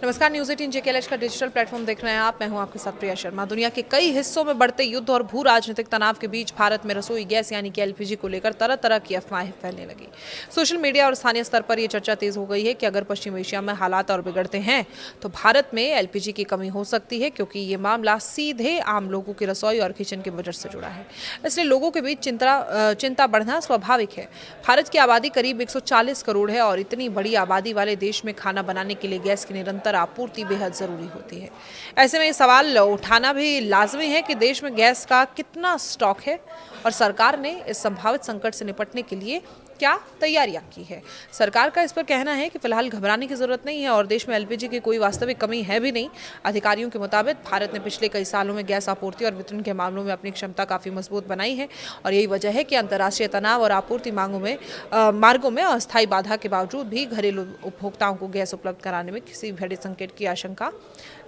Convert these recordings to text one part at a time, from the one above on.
नमस्कार, news 18 JKLH का digital platform देख रहे हैं आप। मैं हूं आपके साथ प्रिया शर्मा। दुनिया के कई हिस्सों में बढ़ते युद्ध और भू राजनीतिक तनाव के बीच भारत में रसोई गैस यानी कि एलपीजी को लेकर तरह तरह की अफवाहें फैलने लगी। सोशल मीडिया और स्थानीय स्तर पर यह चर्चा तेज हो गई है कि अगर पश्चिम एशिया में हालात और बिगड़ते हैं तो भारत में एलपीजी की कमी हो सकती है, क्योंकि ये मामला सीधे आम लोगों की रसोई और किचन के बजट से जुड़ा है। इसलिए लोगों के बीच चिंता बढ़ना स्वाभाविक है। भारत की आबादी करीब 140 करोड़ है और इतनी बड़ी आबादी वाले देश में खाना बनाने के लिए गैस की निरंतर आपूर्ति बेहद जरूरी होती है। ऐसे में ये सवाल उठाना भी लाजमी है कि देश में गैस का कितना स्टॉक है और सरकार ने इस संभावित संकट से निपटने के लिए क्या तैयारियां की है। सरकार का इस पर कहना है कि फिलहाल घबराने की जरूरत नहीं है और देश में एलपीजी की कोई वास्तविक कमी है भी नहीं। अधिकारियों के मुताबिक भारत ने पिछले कई सालों में गैस आपूर्ति और वितरण के मामलों में अपनी क्षमता काफी मजबूत बनाई है और यही वजह है कि अंतर्राष्ट्रीय तनाव और आपूर्ति मार्गों में अस्थायी बाधा के बावजूद भी घरेलू उपभोक्ताओं को गैस उपलब्ध कराने में किसी भी बड़े संकट की आशंका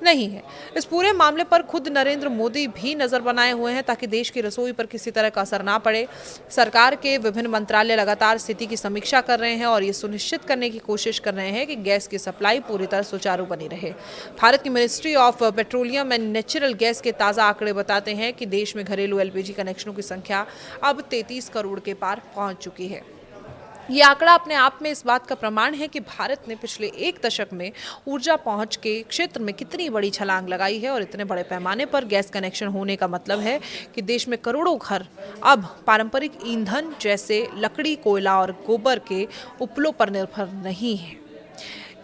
नहीं है। इस पूरे मामले पर खुद नरेंद्र मोदी भी नजर बनाए हुए हैं ताकि देश की रसोई पर किसी तरह का असर ना पड़े। सरकार के विभिन्न मंत्रालय लगातार स्थिति की समीक्षा कर रहे हैं और ये सुनिश्चित करने की कोशिश कर रहे हैं कि गैस की सप्लाई पूरी तरह सुचारू बनी रहे। भारत की ministry of petroleum and natural gas के ताज़ा आंकड़े बताते हैं कि देश में घरेलू एलपीजी कनेक्शनों की संख्या अब 33 करोड़ के पार पहुंच चुकी है। ये आंकड़ा अपने आप में इस बात का प्रमाण है कि भारत ने पिछले एक दशक में ऊर्जा पहुंच के क्षेत्र में कितनी बड़ी छलांग लगाई है और इतने बड़े पैमाने पर गैस कनेक्शन होने का मतलब है कि देश में करोड़ों घर अब पारंपरिक ईंधन जैसे लकड़ी, कोयला और गोबर के उपलों पर निर्भर नहीं है।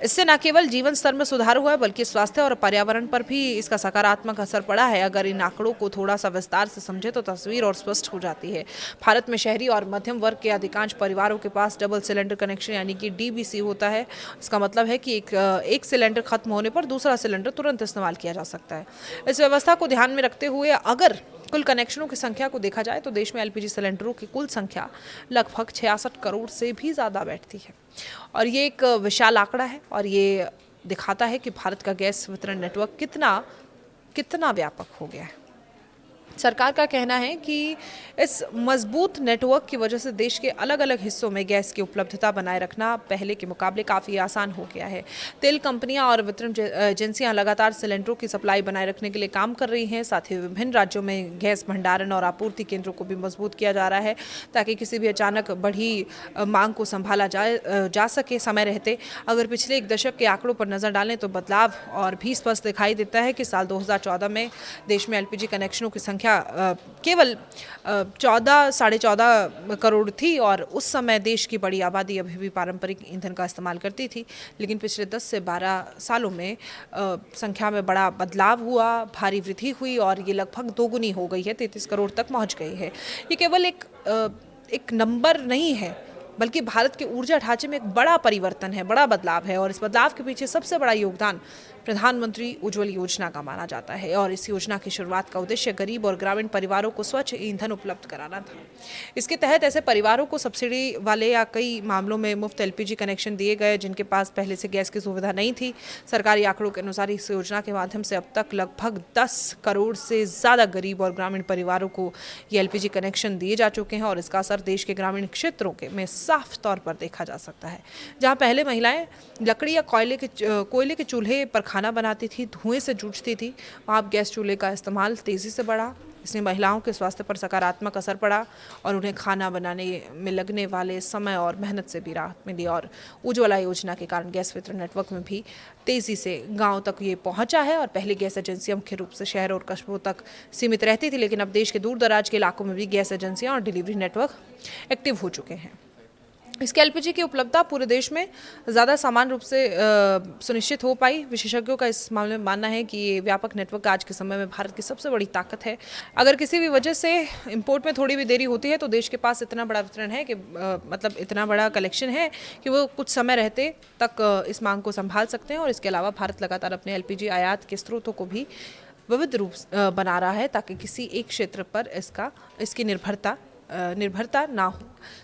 इससे न केवल जीवन स्तर में सुधार हुआ है बल्कि स्वास्थ्य और पर्यावरण पर भी इसका सकारात्मक असर पड़ा है। अगर इन आंकड़ों को थोड़ा सा विस्तार से समझे तो तस्वीर और स्पष्ट हो जाती है। भारत में शहरी और मध्यम वर्ग के अधिकांश परिवारों के पास डबल सिलेंडर कनेक्शन यानी कि डीबीसी होता है। इसका मतलब है कि एक सिलेंडर खत्म होने पर दूसरा सिलेंडर तुरंत इस्तेमाल किया जा सकता है। इस व्यवस्था को ध्यान में रखते हुए अगर कुल कनेक्शनों की संख्या को देखा जाए तो देश में एलपीजी सिलेंडरों की कुल संख्या लगभग 66 करोड़ से भी ज़्यादा बैठती है और ये एक विशाल आंकड़ा है और ये दिखाता है कि भारत का गैस वितरण नेटवर्क कितना व्यापक हो गया है। सरकार का कहना है कि इस मजबूत नेटवर्क की वजह से देश के अलग अलग हिस्सों में गैस की उपलब्धता बनाए रखना पहले के मुकाबले काफ़ी आसान हो गया है। तेल कंपनियां और वितरण एजेंसियां लगातार सिलेंडरों की सप्लाई बनाए रखने के लिए काम कर रही हैं। साथ ही विभिन्न राज्यों में गैस भंडारण और आपूर्ति केंद्रों को भी मजबूत किया जा रहा है ताकि किसी भी अचानक बढ़ी मांग को संभाला जा सके समय रहते। अगर पिछले एक दशक के आंकड़ों पर नजर डालें तो बदलाव और भी स्पष्ट दिखाई देता है कि साल 2014 में देश में एलपीजी कनेक्शनों की संख्या केवल 14-14.5 करोड़ थी और उस समय देश की बड़ी आबादी अभी भी पारंपरिक ईंधन का इस्तेमाल करती थी। लेकिन पिछले 10 से 12 सालों में संख्या में बड़ा बदलाव हुआ, भारी वृद्धि हुई और ये लगभग दोगुनी हो गई है, 33 करोड़ तक पहुंच गई है। ये केवल एक नंबर नहीं है बल्कि भारत के ऊर्जा ढांचे में एक बड़ा परिवर्तन है, बड़ा बदलाव है और इस बदलाव के पीछे सबसे बड़ा योगदान प्रधानमंत्री उज्ज्वल योजना का माना जाता है और इस योजना की शुरुआत का उद्देश्य गरीब और ग्रामीण परिवारों को स्वच्छ ईंधन उपलब्ध कराना था। इसके तहत ऐसे परिवारों को सब्सिडी वाले या कई मामलों में मुफ्त एलपीजी कनेक्शन दिए गए जिनके पास पहले से गैस की सुविधा नहीं थी। सरकारी आंकड़ों के अनुसार इस योजना के माध्यम से अब तक लगभग 10 करोड़ से ज़्यादा गरीब और ग्रामीण परिवारों को ये एलपीजी कनेक्शन दिए जा चुके हैं और इसका असर देश के ग्रामीण क्षेत्रों में साफ तौर पर देखा जा सकता है। जहाँ पहले महिलाएं लकड़ी या कोयले के चूल्हे पर खाना बनाती थी, धुएं से जूझती थी, वहाँ अब गैस चूल्हे का इस्तेमाल तेज़ी से बढ़ा। इसने महिलाओं के स्वास्थ्य पर सकारात्मक असर पड़ा और उन्हें खाना बनाने में लगने वाले समय और मेहनत से भी राहत मिली और उज्ज्वला योजना के कारण गैस वितरण नेटवर्क में भी तेज़ी से गांव तक ये पहुंचा है। और पहले गैस एजेंसियां मुख्य रूप से शहर और कस्बों तक सीमित रहती थी, लेकिन अब देश के दूर दराज के इलाकों में भी गैस एजेंसियाँ और डिलीवरी नेटवर्क एक्टिव हो चुके हैं। इसके एलपीजी की उपलब्धता पूरे देश में ज़्यादा समान रूप से सुनिश्चित हो पाई। विशेषज्ञों का इस मामले में मानना है कि ये व्यापक नेटवर्क आज के समय में भारत की सबसे बड़ी ताकत है। अगर किसी भी वजह से इंपोर्ट में थोड़ी भी देरी होती है तो देश के पास इतना बड़ा वितरण है कि मतलब इतना बड़ा कलेक्शन है कि वो कुछ समय रहते तक इस मांग को संभाल सकते हैं। और इसके अलावा भारत लगातार अपने एलपीजी आयात के स्रोतों को भी विविध रूप बना रहा है ताकि किसी एक क्षेत्र पर इसकी निर्भरता ना हो।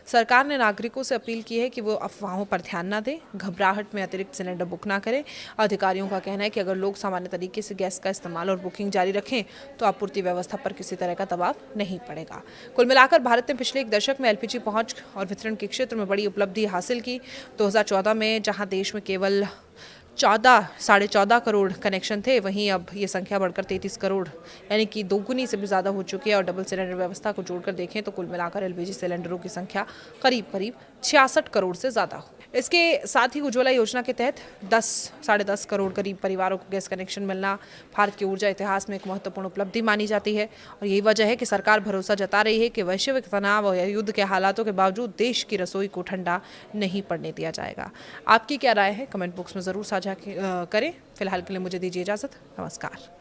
सरकार ने नागरिकों से अपील की है कि वो अफवाहों पर ध्यान ना दें, घबराहट में अतिरिक्त सिलेंडर बुक ना करें। अधिकारियों का कहना है कि अगर लोग सामान्य तरीके से गैस का इस्तेमाल और बुकिंग जारी रखें तो आपूर्ति व्यवस्था पर किसी तरह का दबाव नहीं पड़ेगा। कुल मिलाकर भारत ने पिछले एक दशक में एलपीजी पहुंच और वितरण के क्षेत्र में बड़ी उपलब्धि हासिल की। 2014 में जहां देश में केवल 14.5 करोड़ कनेक्शन थे, वहीं अब ये संख्या बढ़कर 33 करोड़ यानी कि दोगुनी से भी ज़्यादा हो चुकी है। और डबल सिलेंडर व्यवस्था को जोड़कर देखें तो कुल मिलाकर एलपीजी सिलेंडरों की संख्या करीब करीब 66 करोड़ से ज़्यादा हो। इसके साथ ही उज्ज्वला योजना के तहत 10-10.5 करोड़ करीब परिवारों को गैस कनेक्शन मिलना भारत के ऊर्जा इतिहास में एक महत्वपूर्ण उपलब्धि मानी जाती है। और यही वजह है कि सरकार भरोसा जता रही है कि वैश्विक तनाव और युद्ध के हालातों के बावजूद देश की रसोई को ठंडा नहीं पड़ने दिया जाएगा। आपकी क्या राय है, कमेंट बॉक्स में ज़रूर साझा करें। फिलहाल के लिए मुझे दीजिए इजाज़त। नमस्कार।